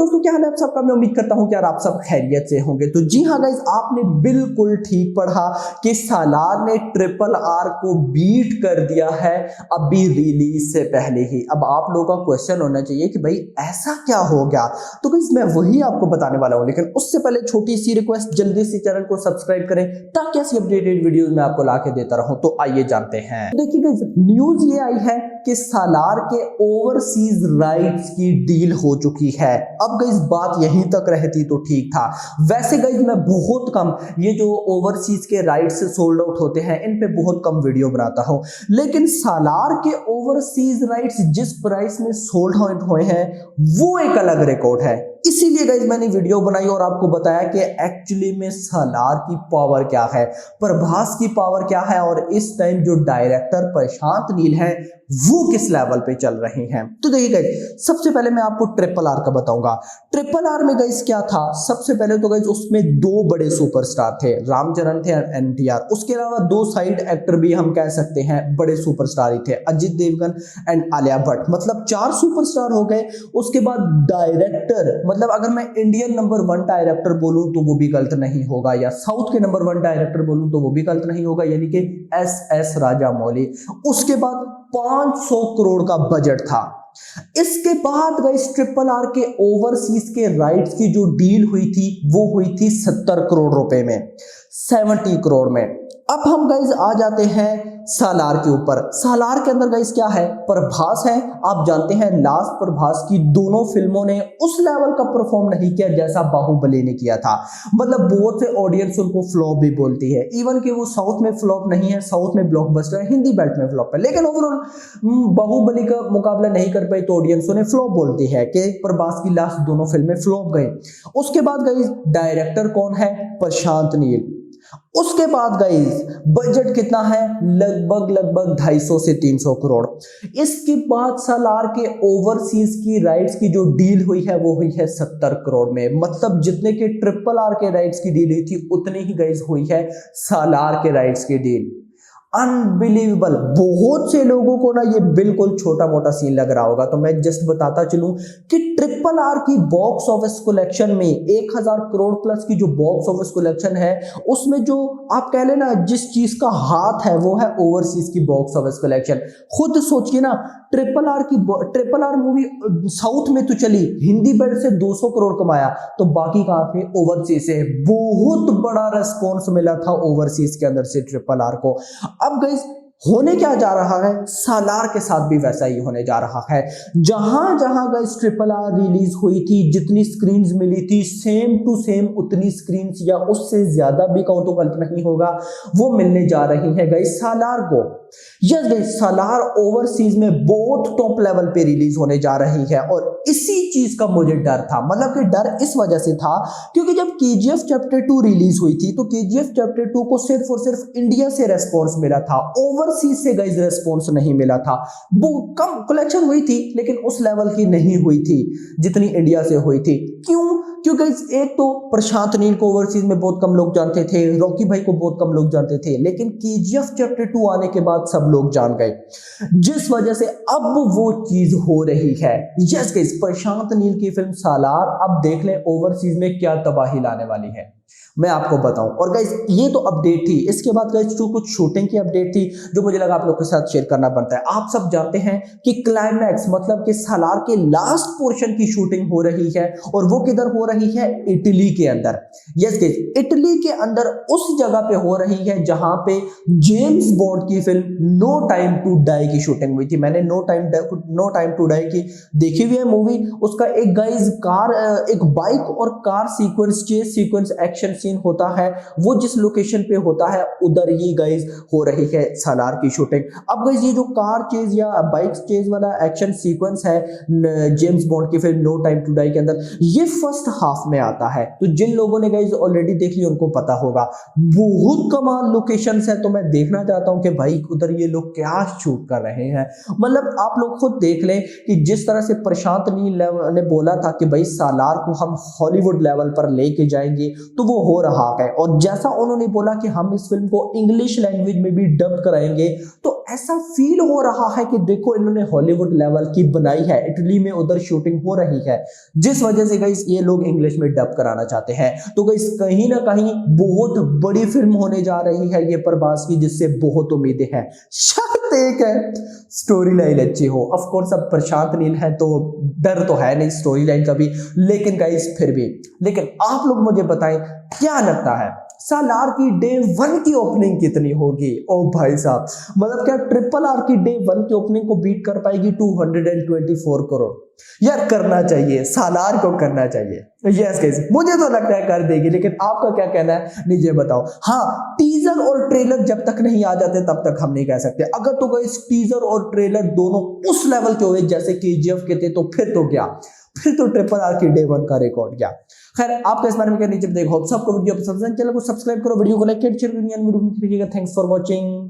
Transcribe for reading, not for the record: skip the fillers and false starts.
दोस्तों क्या हाल है आप सबका। मैं उम्मीद करता हूं कि यार आप सब खैरियत से होंगे। तो जी हाँ गाइस, आपने बिल्कुल ठीक पढ़ा कि सालार ने ट्रिपल आर को बीट कर दिया है अभी रिलीज से पहले ही। अब आप लोगों का क्वेश्चन होना चाहिए कि भाई ऐसा क्या हो गया, तो गाइस मैं वही आपको बताने वाला हूं। लेकिन उससे पहले छोटी सी रिक्वेस्ट, जल्दी से चैनल को सब्सक्राइब करें ताकि ऐसी अपडेटेड वीडियोस मैं आपको लाके देता रहूं। तो आइए जानते हैं। देखिए गाइस, न्यूज ये आई है कि सालार के ओवरसीज राइट्स की डील हो चुकी है। अब गाइस बात यहीं तक रहती तो ठीक था। वैसे गाइस मैं बहुत कम ये जो ओवरसीज के राइट्स सोल्ड आउट होते हैं इन पे बहुत कम वीडियो बनाता हूं, लेकिन सालार के ओवरसीज राइट्स जिस प्राइस में सोल्ड आउट हुए हैं वो एक अलग रिकॉर्ड है। इसीलिए गाइस मैंने वीडियो बनाई और आपको बताया कि एक्चुअली में सालार की पावर क्या है, प्रभास की पावर क्या है, और इस टाइम जो डायरेक्टर प्रशांत नील है वो किस लेवल पे चल रहे हैं। तो देखिए गाइस, सबसे पहले मैं आपको ट्रिपल आर का बताऊंगा। ट्रिपल आर में गाइस क्या था, सबसे पहले तो गाइस उसमें दो बड़े सुपरस्टार थे, रामचरण थे और एनटीआर। उसके अलावा दो साइड एक्टर भी हम कह सकते हैं बड़े सुपरस्टार ही थे, अजित देवगन एंड आलिया भट्ट। मतलब चार सुपरस्टार हो गए। उसके बाद डायरेक्टर, मतलब अगर मैं इंडियन नंबर 1 डायरेक्टर बोलूं तो वो भी गलत नहीं होगा, या साउथ के नंबर 1 डायरेक्टर बोलूं तो वो भी गलत नहीं होगा, यानी कि एस राजामौली। उसके बाद 500 करोड़ का बजट था। इसके बाद गाइस ट्रिपल आर के ओवरसीज के राइट्स की जो डील हुई थी वो हुई थी 70 करोड़ रुपए में, 70 करोड़ में। अब हम गाइस आ जाते हैं सालार के ऊपर। सालार के अंदर गाइस क्या है, प्रभास है। आप जानते हैं लास्ट प्रभास की दोनों फिल्मों ने उस लेवल का परफॉर्म नहीं किया जैसा बाहुबली ने किया था। मतलब बहुत से ऑडियंस उनको फ्लॉप भी बोलती है, इवन कि वो साउथ में फ्लॉप नहीं है, साउथ में ब्लॉकबस्टर है, हिंदी बेल्ट में फ्लॉप है, लेकिन ओवरऑल बाहुबली का मुकाबला नहीं कर पाई तो ऑडियंस उन्हें फ्लॉप बोलती है कि प्रभास की लास्ट दोनों फिल्में फ्लॉप गए। उसके बाद गाइस डायरेक्टर कौन है, प्रशांत नील। उसके बाद गाइस बजट कितना है, लगभग 250 से 300 करोड़। इसके बाद सालार के ओवरसीज की राइट्स की जो डील हुई है वो हुई है 70 करोड़ में। मतलब जितने के ट्रिपल आर के राइट्स की डील हुई थी उतनी ही गाइस हुई है सालार के राइट्स की डील। अनबिलीवेबल। बहुत से लोगों को ना ये बिल्कुल छोटा मोटा सीन लग रहा होगा, तो मैं जस्ट बताता चलूं कि ट्रिपल आर की बॉक्स ऑफिस कलेक्शन में 1000 करोड़ प्लस की जो बॉक्स ऑफिस कलेक्शन है उसमें जो आप कह लेना जिस चीज का हाथ है वो है ओवरसीज की बॉक्स ऑफिस कलेक्शन। खुद सोचिए ना, ट्रिपल आर मूवी साउथ में तो चली, हिंदी बेल्ट से 200 करोड़ कमाया, तो बाकी कहां पे, ओवरसीज से। बहुत बड़ा रेस्पॉन्स मिला था ओवरसीज के अंदर से ट्रिपल आर को। अब गाइस होने क्या जा रहा है, सालार के साथ भी वैसा ही होने जा रहा है। जहां जहां गाइस ट्रिपल आर रिलीज हुई थी, जितनी स्क्रीन्स मिली थी सेम टू सेम उतनी स्क्रीन्स या उससे ज्यादा भी कहूं तो गलत नहीं होगा, वो मिलने जा रही है गाइस सालार को। यस गाइस, सालार ओवरसीज में बहुत टॉप लेवल पे रिलीज होने जा रही है और इसी चीज का मुझे डर था। मतलब कि डर इस वजह से था क्योंकि जब केजीएफ चैप्टर 2 रिलीज हुई थी तो केजीएफ चैप्टर 2 को सिर्फ और सिर्फ इंडिया से रेस्पॉन्स मिला था, ओवरसीज से गाइस रेस्पॉन्स नहीं मिला था। वो कम कलेक्शन हुई थी लेकिन उस लेवल की नहीं हुई थी जितनी इंडिया से हुई थी। क्यों? क्योंकि एक तो प्रशांत नील को ओवरसीज में बहुत कम लोग जानते थे, रॉकी भाई को बहुत कम लोग जानते थे, लेकिन केजीएफ चैप्टर 2 आने के बाद सब लोग जान गए, जिस वजह से अब वो चीज हो रही है। यस गाइस, प्रशांत नील की फिल्म सालार अब देख लें ओवरसीज में क्या तबाही लाने वाली है, मैं आपको बताऊं। और गाइस ये तो अपडेट थी, इसके बाद गाइस जो कुछ शूटिंग की अपडेट थी जो मुझे लगा आप लोग के साथ शेयर करना बनता है। आप सब जानते हैं कि क्लाइमैक्स मतलब कि सालार के लास्ट पोर्शन की शूटिंग हो रही है और वो किधर हो रही है, इटली के अंदर। यस गाइस, इटली के अंदर उस जगह पे हो रही है जहां पे जेम्स बॉन्ड की film no time to die की शूटिंग हुई थी। मैंने नो टाइम टू डाई की देखी हुई है मूवी। उसका एक गाइस एक बाइक और car sequence, chase sequence, action scene होता है, वो जिस लोकेशन पे होता है उधर ही गाइस हो रही है सालार की शूटिंग। अब गाइस ये जो कार चेज या बाइक चेज वाला एक्शन सीक्वेंस है जेम्स बॉन्ड की film no time to die के अंदर, ये फर्स्ट हाफ में आता है। तो जिन लोगों ने गाइस ऑलरेडी देख ली उनको पता होगा, बहुत कमाल लोकेशंस है। तो मैं देखना चाहता हूं कि भाई उधर ये लोग क्या शूट कर रहे हैं। मतलब आप लोग खुद देख लें कि जिस तरह से प्रशांत नील ने बोला था कि भाई सालार को हम हॉलीवुड लेवल पर लेके जाएंगे, तो वो हो रहा है। और जैसा उन्होंने बोला कि हम इस फिल्म को इंग्लिश लैंग्वेज में भी डब कराएंगे, तो ऐसा फील हो रहा है कि देखो इन्होंने हॉलीवुड लेवल की बनाई है, इटली में उधर शूटिंग हो रही है, जिस वजह से गाइस ये लोग इंग्लिश में डब कराना चाहते हैं। तो गाइस कहीं ना कहीं बहुत बड़ी फिल्म होने जा रही है ये प्रभास की, जिससे बहुत उम्मीदें हैं। शर्त एक है, स्टोरी लाइन अच्छी हो। ऑफ कोर्स अब प्रशांत नील है तो डर तो है नहीं स्टोरी लाइन का भी, लेकिन गाइस फिर भी, लेकिन आप लोग मुझे बताएं क्या लगता है सालार की डे 1 की ओपनिंग कितनी होगी? ओ भाई साहब, मतलब क्या ट्रिपल आर की डे 1 की ओपनिंग को बीट कर पाएगी 224 करोड़? यार करना चाहिए, सालार को करना चाहिए। यस गाइस, मुझे तो लगता है कर देगी, लेकिन आपका क्या कहना है नीचे बताओ। हाँ, टीजर और ट्रेलर जब तक नहीं आ जाते तब तक हम नहीं कह सकते। अगर तो गाइस टीजर और ट्रेलर दोनों उस लेवल के हुए जैसे KGF के थे, तो फिर तो क्या, फिर तो ट्रिपल आर की डे 1 का रिकॉर्ड क्या। खैर, आपका इस बारे में क्या नीचे देखो। सबको वीडियो पसंद है, चैनल को सब्सक्राइब करो, वीडियो को लाइक शेयर करिए, वीडियो में थैंक्स फॉर वॉचिंग।